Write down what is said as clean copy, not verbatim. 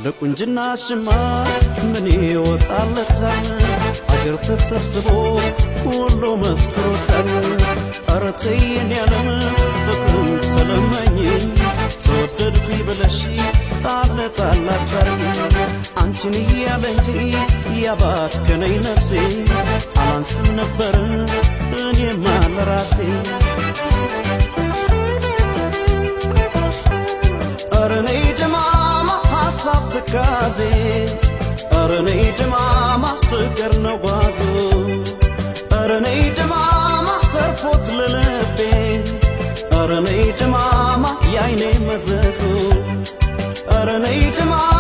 ለቁንጅና ሽማ ምን ይወጣለታል አገር ተሰብስቦ ሁሉ መስክሮታል አረተይን ያለም ፍቅርን ተለመኝ ተወደድኩኝ ብለሽ ጣል ጣል አታርጊ አንቺን እያለ እንጂ ያባከነኝ ነፍሴ አላንስም ነበር እኔማ ለራሴ አረኔ ደማማ ሐሳብ ተካዜ አረኔ ደማማ ፍቅር ነው ጓዙ አረኔ ደማማ ተርፎት ለልቤ አረኔ ደማማ ያይኔ መዘዙ አረኔ ደማማ